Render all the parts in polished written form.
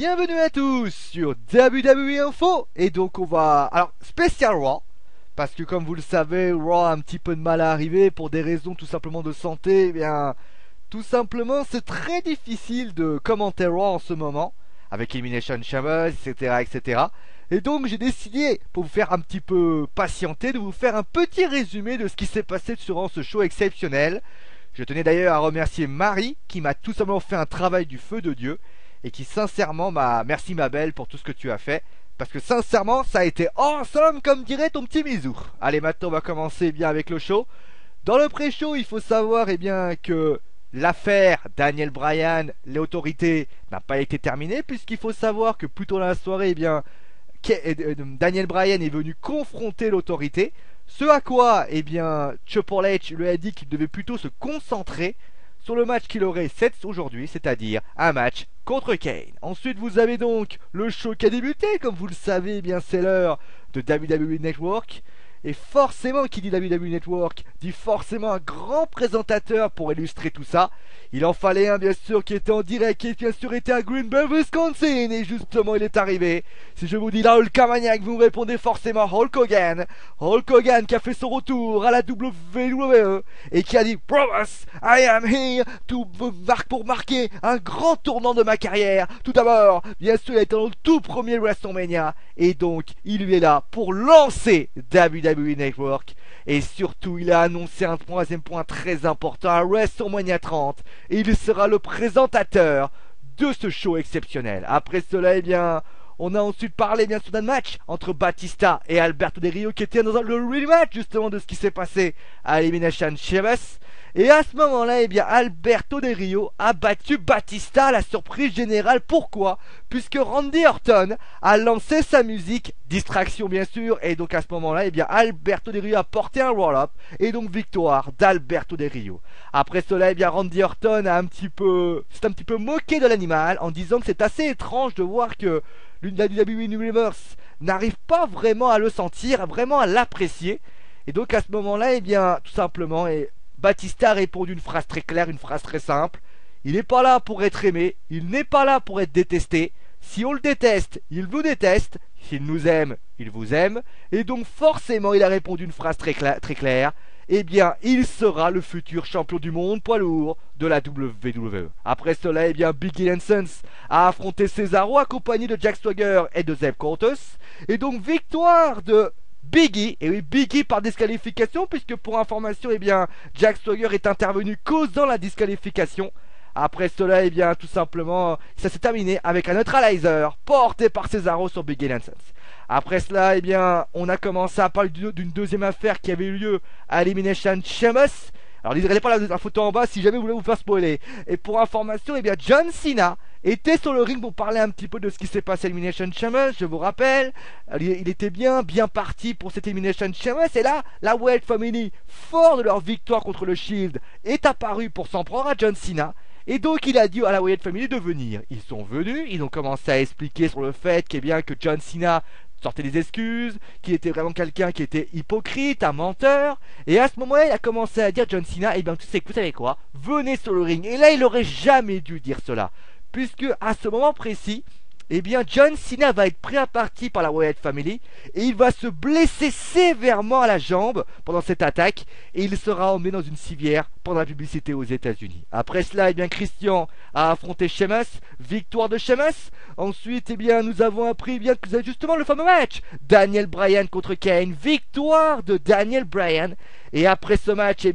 bienvenue à tous sur WWE Info. Et donc on va... Alors, spécial Raw. Parce que comme vous le savez, Raw a un petit peu de mal à arriver pour des raisons tout simplement de santé. Eh bien, tout simplement, c'est très difficile de commenter Raw en ce moment. Avec Elimination Chamber, etc. etc. Et donc j'ai décidé, pour vous faire un petit peu patienter, de vous faire un petit résumé de ce qui s'est passé durant ce show exceptionnel. Je tenais d'ailleurs à remercier Marie, qui m'a tout simplement fait un travail du feu de Dieu. Et qui sincèrement m'a... Merci ma belle pour tout ce que tu as fait. Parce que sincèrement, ça a été awesome, comme dirait ton petit Mizou. Allez, maintenant on va commencer bien avec le show. Dans le pré-show, il faut savoir que l'affaire Daniel Bryan, l'autorité, n'a pas été terminée. Puisqu'il faut savoir que plus tôt dans la soirée, Daniel Bryan est venu confronter l'autorité. Ce à quoi, Triple H lui a dit qu'il devait plutôt se concentrer sur le match qu'il aurait aujourd'hui, c'est-à-dire un match contre Kane. Ensuite, vous avez donc le show qui a débuté, comme vous le savez, c'est l'heure de WWE Network. Et forcément, qui dit WWE Network, dit forcément un grand présentateur pour illustrer tout ça. Il en fallait un, bien sûr, qui était en direct, qui bien sûr était à Green Bay, Wisconsin. Et justement, il est arrivé. Si je vous dis la Hulkamaniac, vous me répondez forcément Hulk Hogan. Hulk Hogan qui a fait son retour à la WWE et qui a dit Brothers, I am here pour marquer un grand tournant de ma carrière. Tout d'abord, bien sûr, il a été dans le tout premier WrestleMania. Et donc, il est là pour lancer WWE Network. Et surtout, il a annoncé un troisième point très important à WrestleMania 30. Et il sera le présentateur de ce show exceptionnel. Après cela, on a ensuite parlé bien sûr d'un match entre Batista et Alberto Del Rio qui était dans le rematch justement de ce qui s'est passé à Elimination Chamber. Et à ce moment-là, Alberto Del Rio a battu Batista à la surprise générale. Pourquoi? Puisque Randy Orton a lancé sa musique, distraction bien sûr, et donc à ce moment-là, Alberto Del Rio a porté un roll-up, et donc victoire d'Alberto Del Rio. Après cela, Randy Orton s'est un petit peu moqué de l'animal en disant que c'est assez étrange de voir que la WWE Universe n'arrive pas vraiment à le sentir, vraiment à l'apprécier. Et donc à ce moment-là, tout simplement, Batista a répondu une phrase très claire, une phrase très simple. Il n'est pas là pour être aimé, il n'est pas là pour être détesté. Si on le déteste, il vous déteste. S'il nous aime, il vous aime. Et donc forcément, il a répondu une phrase très claire. Il sera le futur champion du monde poids lourd de la WWE. Après cela, Biggie Sons a affronté Cesaro accompagné de Jack Swagger et de Zeb Cortus. Et donc victoire de Biggie, et oui, Biggie par disqualification, puisque pour information, Jack Swagger est intervenu causant la disqualification. Après cela, tout simplement, ça s'est terminé avec un neutralizer porté par Cesaro sur Biggie Sons. Après cela, on a commencé à parler d'une deuxième affaire qui avait eu lieu à Elimination Chamber. Alors, n'hésitez pas la photo en bas si jamais vous voulez vous faire spoiler. Et pour information, John Cena était sur le ring pour parler un petit peu de ce qui s'est passé à Elimination Chamber. Je vous rappelle, il était bien parti pour cette Elimination Chamber. Et là, la Wyatt Family, fort de leur victoire contre le Shield, est apparu pour s'en prendre à John Cena. Et donc il a dit à la Wyatt Family de venir. Ils sont venus, ils ont commencé à expliquer sur le fait que John Cena sortait des excuses, qu'il était vraiment quelqu'un qui était hypocrite, un menteur. Et à ce moment-là, il a commencé à dire John Cena, vous savez quoi, venez sur le ring. Et là, il aurait jamais dû dire cela. Puisque à ce moment précis, John Cena va être pris à partie par la Wyatt Family et il va se blesser sévèrement à la jambe pendant cette attaque et il sera emmené dans une civière pendant la publicité aux États-Unis. Après cela, Christian a affronté Sheamus, victoire de Sheamus. Ensuite, nous avons appris que vous avez justement le fameux match Daniel Bryan contre Kane, victoire de Daniel Bryan. Et après ce match,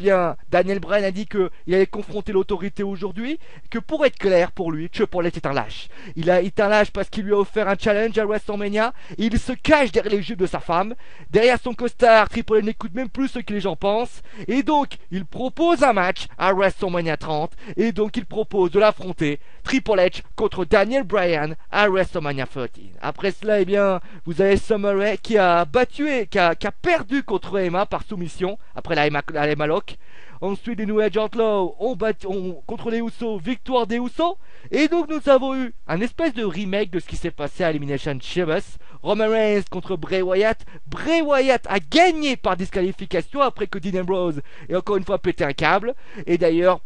Daniel Bryan a dit qu'il allait confronter l'autorité aujourd'hui, que pour être clair pour lui, Triple H est un lâche. Il est un lâche parce qu'il lui a offert un challenge à WrestleMania, et il se cache derrière les jupes de sa femme, derrière son costard. Triple H n'écoute même plus ce que les gens pensent, et donc il propose un match à WrestleMania 30, et donc il propose de l'affronter, Triple H contre Daniel Bryan à WrestleMania 13. Après cela, vous avez Summer Rae qui a perdu contre Emma par soumission, après la Emma Lock. Ensuite, les New Age Outlaws ont contre les Usos, victoire des Usos. Et donc, nous avons eu un espèce de remake de ce qui s'est passé à Elimination Chamber. Roman Reigns contre Bray Wyatt. Bray Wyatt a gagné par disqualification après que Dean Ambrose ait encore une fois pété un câble. Et d'ailleurs,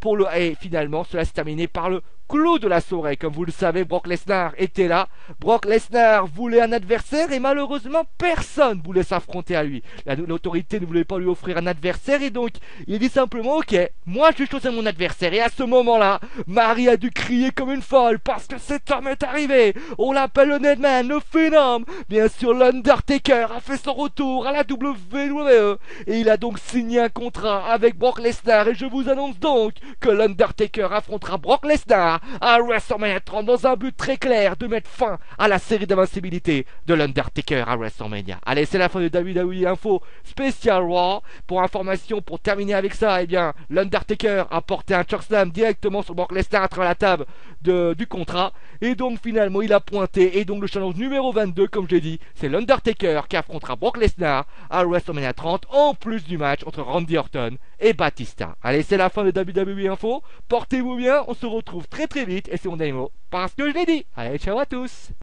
finalement, cela s'est terminé par le clou de la soirée. Comme vous le savez, Brock Lesnar était là. Brock Lesnar voulait un adversaire et malheureusement personne voulait s'affronter à lui. L'autorité ne voulait pas lui offrir un adversaire et donc il dit simplement ok, moi je vais choisir mon adversaire. Et à ce moment-là, Marie a dû crier comme une folle parce que cet homme est arrivé. On l'appelle le Nedman, le phénomène. Bien sûr, l'Undertaker a fait son retour à la WWE et il a donc signé un contrat avec Brock Lesnar et je vous annonce donc que l'Undertaker affrontera Brock Lesnar à WrestleMania 30 dans un but très clair de mettre fin à la série d'invincibilité de l'Undertaker à WrestleMania. Allez, c'est la fin de WWE Info spécial Raw. Pour information, pour terminer avec ça, eh bien, l'Undertaker a porté un chokeslam directement sur Brock Lesnar à travers la table du contrat et donc finalement il a pointé et donc le challenge numéro 22, comme je l'ai dit, c'est l'Undertaker qui affrontera Brock Lesnar à WrestleMania 30 en plus du match entre Randy Orton et Batista. Allez, c'est la fin de WWE Info. Portez-vous bien, on se retrouve très très vite et c'est mon dernier mot parce que je l'ai dit. Allez, ciao à tous.